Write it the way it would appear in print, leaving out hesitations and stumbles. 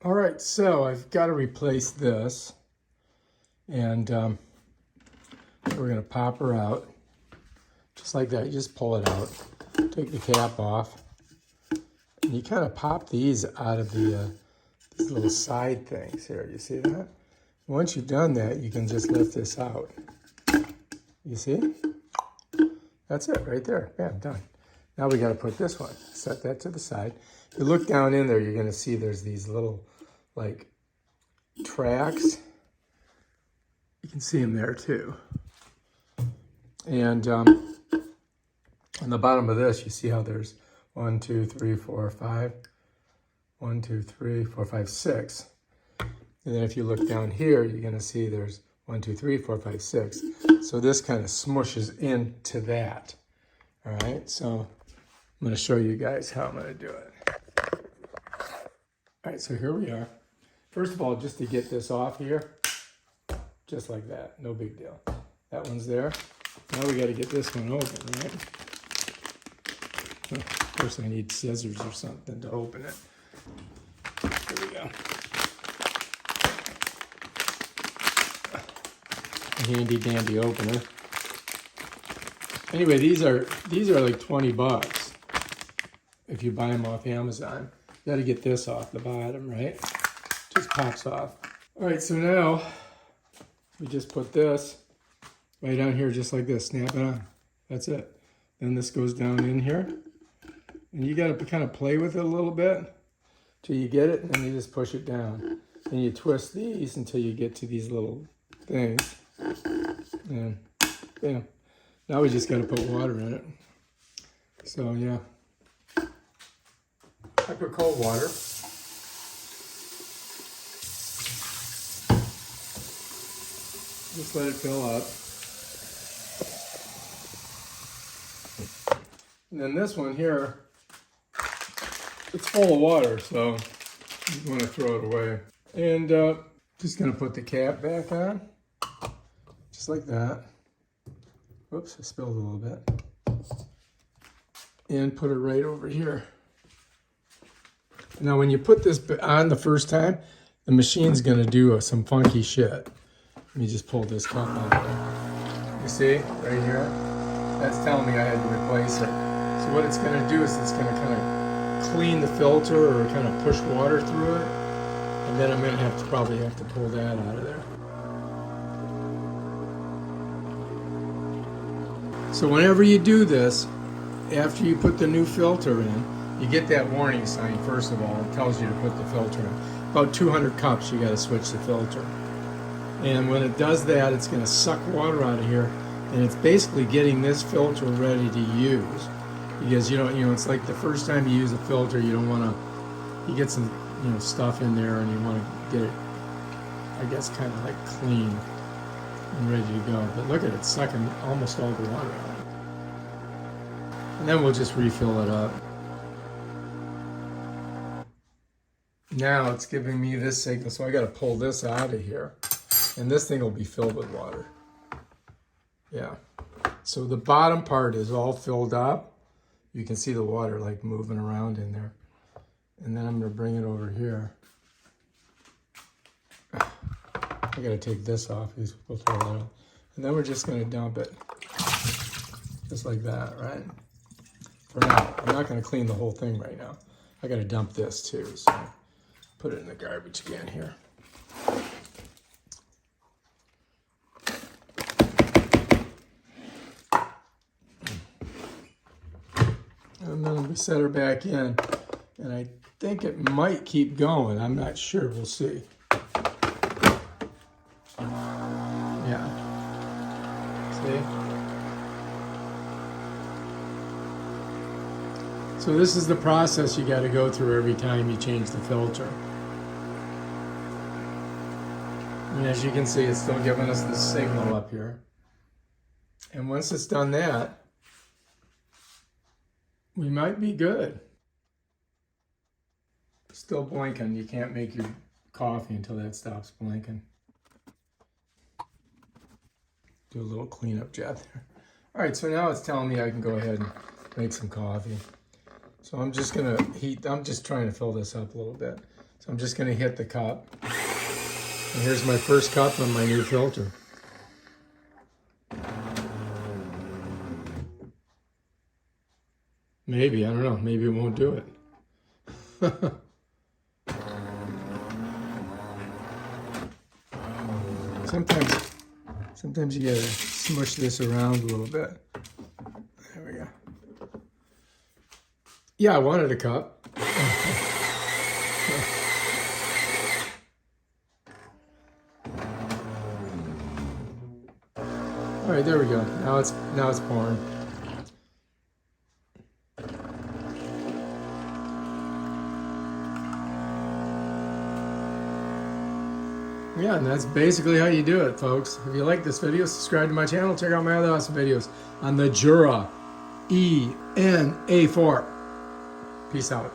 All right, so I've got to replace this, and we're going to pop her out, just like that. You just pull it out, take the cap off, and you kind of pop these out of the these little side things here. You see that? Once you've done that, you can just lift this out. You see? That's it right there. Bam, done. Now we got to put this one. Set that to the side. If you look down in there, you're going to see there's these little like tracks. You can see them there too. And on the bottom of this, you see how there's 1, 2, 3, 4, 5. 1, 2, 3, 4, 5, 6. And then if you look down here, you're going to see there's 1, 2, 3, 4, 5, 6. So this kind of smushes into that. All right, so I'm going to show you guys how I'm going to do it. All right, so here we are. First of all, just to get this off here, just like that, no big deal. That one's there. Now we got to get this one open, right? Of course, I need scissors or something to open it. Here we go. A handy dandy opener. Anyway, these are like 20 bucks if you buy them off Amazon. You got to get this off the bottom, right? Just pops off. All right, so now we just put this right on here, just like this. Snap it on. That's it. Then this goes down in here, and you got to kind of play with it a little bit till you get it, and then you just push it down. And you twist these until you get to these little things, and bam. Now we just got to put water in it. So yeah, I put cold water. Just let it fill up. And then this one here, it's full of water, so you want to throw it away. And just gonna put the cap back on, just like that. Whoops, I spilled a little bit. And put it right over here. Now when you put this on the first time, the machine's gonna do some funky shit. Let me just pull this cup out. You see, right here? That's telling me I had to replace it. So what it's gonna do is it's gonna kind of clean the filter or kind of push water through it. And then I'm gonna probably have to pull that out of there. So whenever you do this, after you put the new filter in, you get that warning sign first of all. It tells you to put the filter in. About 200 cups, you gotta switch the filter. And when it does that, it's gonna suck water out of here, and it's basically getting this filter ready to use. Because you know, it's like the first time you use a filter, you don't wanna, you get some, stuff in there and you wanna get it, I guess, kind of like clean and ready to go. But look at it, sucking almost all the water out. And then we'll just refill it up. Now it's giving me this signal, so I got to pull this out of here. And this thing will be filled with water. Yeah. So the bottom part is all filled up. You can see the water like moving around in there. And then I'm going to bring it over here. I got to take this off. We'll throw that out. And then we're just going to dump it. Just like that, right? For now. I'm not going to clean the whole thing right now. I got to dump this too. So put it in the garbage can here. And then we set her back in. And I think it might keep going. I'm not sure. We'll see. Yeah. See? So this is the process you got to go through every time you change the filter. And as you can see, it's still giving us the signal up here. And once it's done that, we might be good. Still blinking. You can't make your coffee until that stops blinking. Do a little cleanup job there. All right, so now it's telling me I can go ahead and make some coffee. So I'm just gonna I'm just trying to fill this up a little bit. So I'm just going to hit the cup. And here's my first cup on my new filter. Maybe, I don't know, maybe it won't do it. Sometimes you gotta smush this around a little bit. There we go. Yeah, I wanted a cup. All right, there we go. Now it's pouring. Yeah, and that's basically how you do it, folks. If you like this video, subscribe to my channel. Check out my other awesome videos on the Jura ENA4. Peace out.